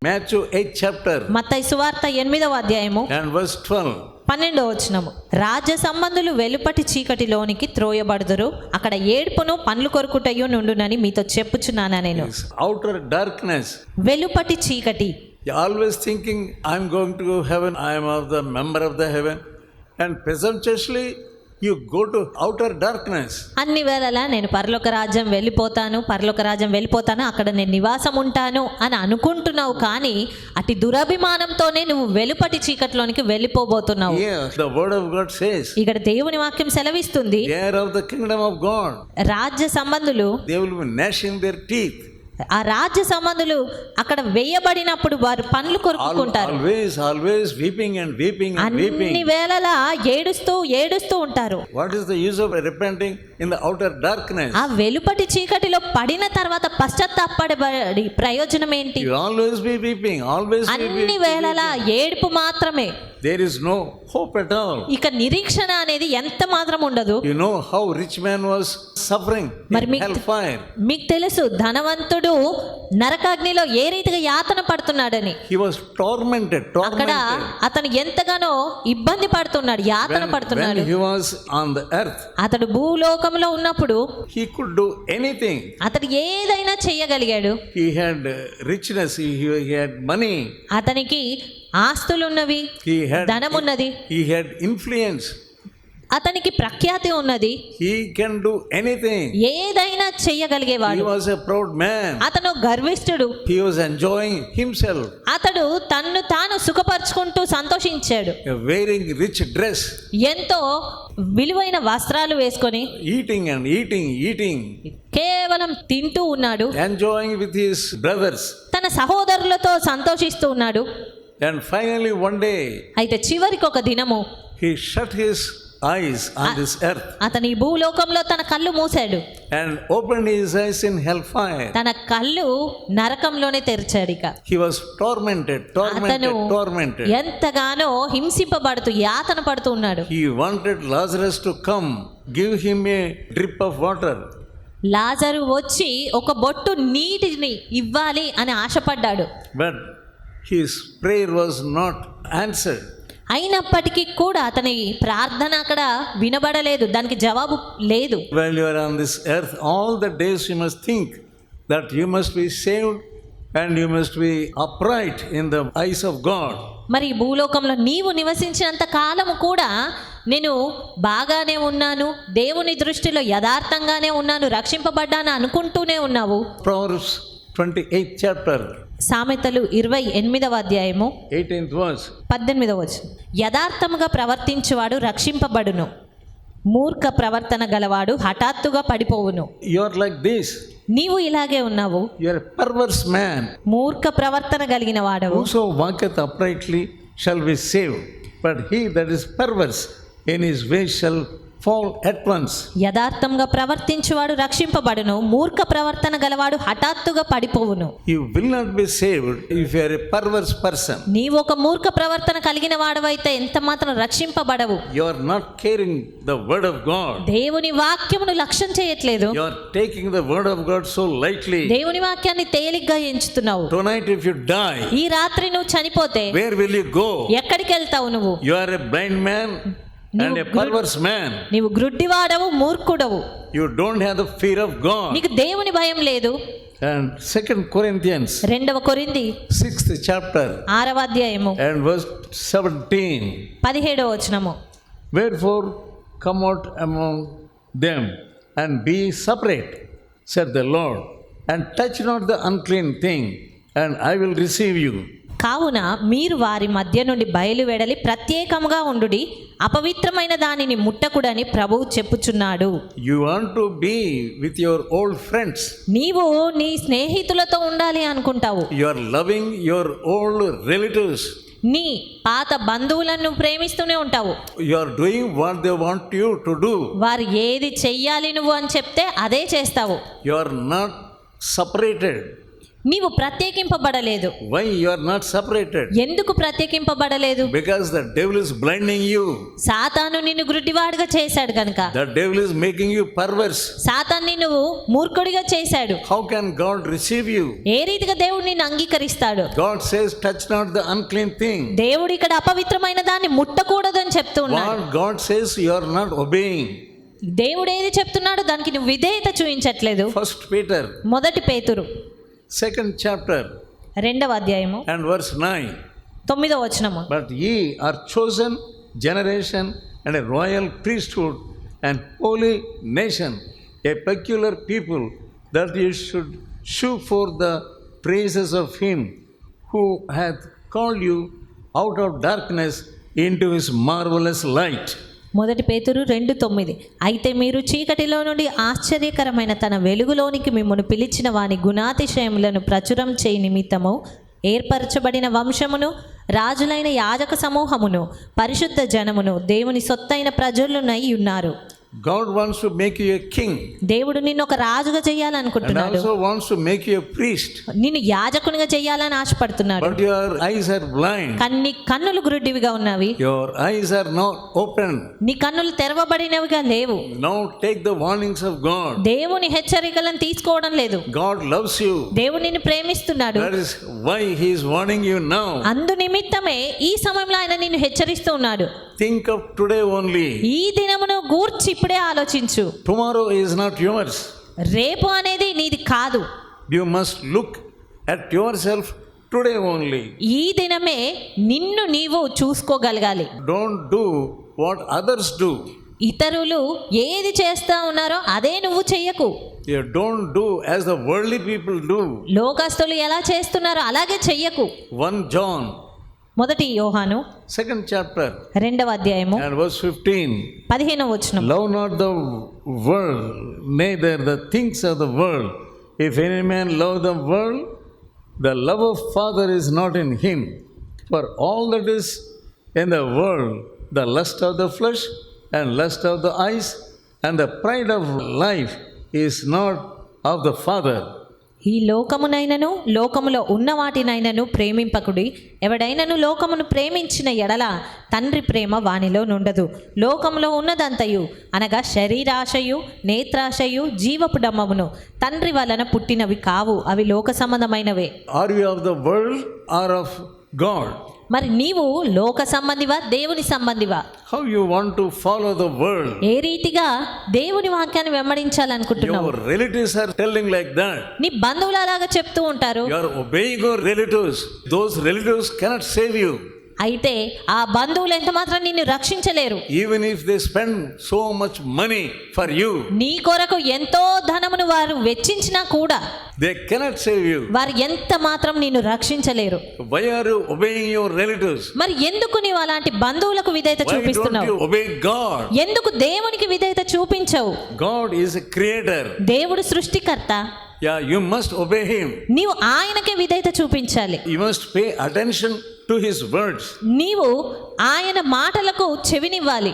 Matthew 8th chapter మత్తయి సువార్త 8వ అధ్యాయము and verse 12. 12వ వచనము. రాజ్య సంబంధులు వెలుపటి చీకటిలోనికి త్రోయబడుదురు, అక్కడ ఏడ్పును పండ్లు కొరుకుటయు నుండునని మీతో చెప్పుచున్నానా నేను. Outer darkness. వెలుపటి చీకటి. You're always thinking, I'm going to heaven, I am of the member of the heaven, and presumptuously you go to outer darkness. అన్ని వేళలా నేను పరలోక రాజ్యం వెళ్ళిపోతాను, అక్కడ నేను నివాసం ఉంటాను అని అనుకుంటున్నావు, కానీ అతి దురభిమానంతోనే నువ్వు వెలుపటి చీకట్లోనికి వెళ్ళిపోబోతున్నావు. Yeah, the word of God says, ఇక్కడ దేవుని వాక్యం సెలవిస్తుంది, they are of the kingdom of God. రాజ్య సంబంధులు, They will be gnashing their teeth. ఆ రాజ్య సంబంధులు అక్కడ వేయబడినప్పుడు వారు పండ్లు కొరుకుంటారు. Always weeping and weeping and weeping. అన్ని వేళలా ఏడుస్తూ ఉంటారు. What is the use of repenting in the outer darkness? ఆ వెలుపటి చీకటిలో పడిన తర్వాత పశ్చాత్తాపడి ప్రయోజనం ఏంటి? You always be weeping, always be అన్ని weeping. వేళలా ఏడుపు మాత్రమే. There is no hope at all. ఇక నిరీక్షణ అనేది ఎంత మాత్రం ఉండదు. You know how rich man was suffering in hellfire. మీకు తెలుసు ధనవంతుడు నరకాగ్నిలో ఏ రీతిగా యాతన పడుతున్నాడని. He was tormented. అక్కడ అతను ఎంతగానో ఇబ్బంది పడుతున్నాడు, యాతన పడుతున్నాడు. When he was on the earth, అతడు భూలోకంలో ఉన్నప్పుడు he could do anything. అతడు ఏదైనా చెయ్యగలిగాడు. He had richness, he had money. అతనికి ఆస్తులున్నవి, ధనమున్నది, he had influence. అతనికి ప్రఖ్యాతి ఉన్నది. He can do anything. ఏదైనా చెయ్యగలిగేవాడు. He was a proud man. అతను గర్విష్ఠుడు. He was enjoying himself. అతడు తన్ను తాను సుఖపరుచుకుంటూ సంతోషించాడు. Wearing rich dress. ఎంతో విలువైన వస్త్రాలు వేసుకొని Eating and eating. కేవలం తింటూ ఉన్నాడు. Enjoying with his brothers. తన సహోదరులతో సంతోషిస్తూ ఉన్నాడు. And finally one day, అయితే చివరికి ఒక దినము he shut his eyes on this earth. అతను ఈ భూలోకంలో తన కళ్ళు మూసాడు. And opened his eyes in hellfire. తన కళ్ళు నరకంలోనే తెరిచాడు. ఇక he was tormented. ఎంతగానో హింసింపబడుతూ యాతన పడుతూ ఉన్నాడు. He wanted Lazarus to come, give him a drip of water. లాజరు వచ్చి ఒక బొట్టు నీటిని ఇవ్వాలి అని ఆశపడ్డాడు. But his prayer was not answered. అయినప్పటికీ కూడా అతని ప్రార్థన అక్కడ వినబడలేదు, దానికి జవాబు లేదు. While you are on this earth, all the days you must think that you must be saved and you must be upright in the eyes of God. మరి భూలోకంలో నీవు నివసించినంత కాలము కూడా నేను బాగానే ఉన్నాను, దేవుని దృష్టిలో యథార్థంగానే ఉన్నాను, రక్షింపబడ్డాను అనుకుంటూనే ఉన్నావు. Proverbs 28th chapter. సామెతలు 28వ అధ్యాయము 18th verse. 18వ వచనం. యథార్థముగా ప్రవర్తించువాడు రక్షింపబడును, మూర్ఖ ప్రవర్తన గలవాడు హఠాత్తుగా పడిపోవును. You are like this. నీవు ఇలాగే ఉన్నావు. You are a perverse man. మూర్ఖ ప్రవర్తన కలిగిన వాడవు. Whoso walketh uprightly shall be saved, but he that is perverse in his ways shall fall at once. యథార్థంగా ప్రవర్తించువాడు రక్షింపబడును, మూర్ఖ ప్రవర్తన గలవాడు హఠాత్తుగా పడిపోవును. You will not be saved if you are a perverse person. నీవు ఒక మూర్ఖ ప్రవర్తన కలిగిన వాడవైతే ఎంత మాత్రం రక్షింపబడవు. You are not carrying the word of God. దేవుని వాక్యమును లక్ష్యం చేయట్లేదు. You are taking the word of God so lightly. దేవుని వాక్యాన్ని తేలిగ్గా ఎంచుతున్నావు. Tonight if you die, ఈ రాత్రి నువ్వు చనిపోతే where will you go? ఎక్కడికి వెళ్తావు నువ్వు? You are a blind man and a perverse man. నీవు గ్రుడ్డివాడవు, మూర్ఖుడవు. You don't have the fear of God. నీకు దేవుని భయం లేదు. And 2 Corinthians 2వ కొరింథీ 6th chapter 6వ అధ్యాయము and verse 17. 17వ వచనము. Wherefore come out among them and be separate, said the Lord, and touch not the unclean thing, and I will receive you. కావున మీరు వారి మధ్య నుండి బయలువెడలి ప్రత్యేకముగా ఉండుడి, అపవిత్రమైన దానిని ముట్టకుడని ప్రభువు చెప్పుచున్నాడు. You want to be with your old friends. నీవు నీ స్నేహితులతో ఉండాలి అనుకుంటావు. You are loving your old relatives. నీ పాత బంధువులను ప్రేమిస్తూనే ఉంటావు. You are doing what they want you to do. వారు ఏది చెయ్యాలి నువ్వు అని చెప్తే అదే చేస్తావు. You are not separated. నీవు ప్రత్యేకింపబడలేదు. Why you are not separated? ఎందుకు ప్రత్యేకింపబడలేదు? Because the devil is blinding you. సాతాను నిన్ను గుడ్డివాడుగా చేశాడు కనుక. The devil is making you perverse. సాతాన్ని నువ్వు మూర్ఖుడిగా చేశాడు. How can God receive you? ఏ రీతిగా దేవుడు నిన్ను అంగీకరిస్తాడు? God says, touch not the unclean thing. దేవుడు ఇక్కడ అపవిత్రమైన దాన్ని ముట్టకూడదని చెప్తూ ఉన్నాడు. What God says, you are not obeying. దేవుడు ఏది చెప్తున్నాడో దానికి నువ్వు విధేయత చూపించట్లేదు. First Peter, మొదటి పేతురు 2nd chapter 2వ అధ్యాయము and verse 9. 9వ వచనము. But ye are chosen generation and a royal priesthood and holy nation, a peculiar people, that you should shew forth the praises of him who hath called you out of darkness into his marvelous light. మొదటి పేతురు 2:9. అయితే మీరు చీకటిలో నుండి ఆశ్చర్యకరమైన తన వెలుగులోనికి మిమ్మల్ని పిలిచిన వాని గుణాతిశయములను ప్రచురం చేయి నిమిత్తము ఏర్పరచబడిన వంశమును, రాజులైన యాజక సమూహమును, పరిశుద్ధ జనమును, దేవుని సొత్తైన ప్రజలునై ఉన్నారు. God wants to make you a king దేవుడు నిన్ను ఒక రాజుగా and చేయాలనుకుంటున్నాడు. also wants to make you a priest. నిన్ను యాజకునిగా చేయాలని ఆశపడుతున్నాడు. But your eyes are blind. కానీ కన్నులు గురుడివిగా ఉన్నవి. Your eyes are not open. నీ కన్నులు తెరవబడినవిగా లేవు. Now take the warnings of God. దేవుని హెచ్చరికలను తీసుకోవడం లేదు. God loves you. దేవుడు నిన్ను ప్రేమిస్తున్నాడు. That is why he is warning you now. అందు నిమిత్తమే ఈ సమయంలో ఆయన నిన్ను హెచ్చరిస్తూ ఉన్నాడు. Think of today only. ఈ దినమును గూర్చి ఇప్పుడే ఆలోచించు. Tomorrow is not yours. రేపు అనేది నీది కాదు. You must look at yourself today only. ఈ దినమే నిన్ను నీవు చూసుకోగలగాలి. Don't do what others do. ఇతరులు ఏది చేస్తా ఉన్నారో అదే నువ్వు చెయ్యకు. You don't do as the worldly people do. లోకస్తులు ఎలా చేస్తున్నారో అలాగే చెయ్యకు. 1 John మొదటి యోహాను 2nd chapter 2వ అధ్యాయము and verse 15. 15వ వచనం. Love not the world, neither the things of the world. If any man love the world, the love of Father is not in him. For all that is in the world, the lust of the flesh and lust of the eyes and the pride of life is not of the Father. ఈ లోకమునైనను లోకములో ఉన్న వాటినైనను ప్రేమింపకుడి. ఎవడైనను లోకమును ప్రేమించిన ఎడల తండ్రి ప్రేమ వానిలో నుండదు. లోకములో ఉన్నదంతయు అనగా శరీరాశయు, నేత్రాశయు, జీవపు డమ్మమును తండ్రి వలన పుట్టినవి కావు, అవి లోక సంబంధమైనవే. Are you of the world or of God? మరి నీవు లోక సంబంధివా, దేవుని సంబంధివా? How you want to follow the world? ఏ రీతిగా దేవుని వాక్యాన్ని వెంబడించాలనుకుంటున్నావు? Your relatives are telling like that. నీ బంధువులు అలాగా చెప్తూ ఉంటారు. You are obeying your relatives. Those relatives cannot save you. అయితే ఆ బంధువులు ఎంత మాత్రం నిన్ను రక్షించలేరు. Even if they spend so much money for you, నీ కొరకు ఎంతో ధనమును వారు వెచ్చించినా కూడా they cannot save you. వారు ఎంత మాత్రం నిన్ను రక్షించలేరు. Why are you obeying your relatives? మరి ఎందుకు నీవు అలాంటి బంధువులకు విధేయత Why don't చూపిస్తున్నావు? you obey God? ఎందుకు దేవునికి విధేయత చూపించవు? God is a creator. దేవుడు సృష్టికర్త. Yeah, you must obey him. నీవు ఆయనకే విధేయత చూపించాలి. You must pay attention to his words. నీవు ఆయన మాటలకు చెవినివ్వాలి.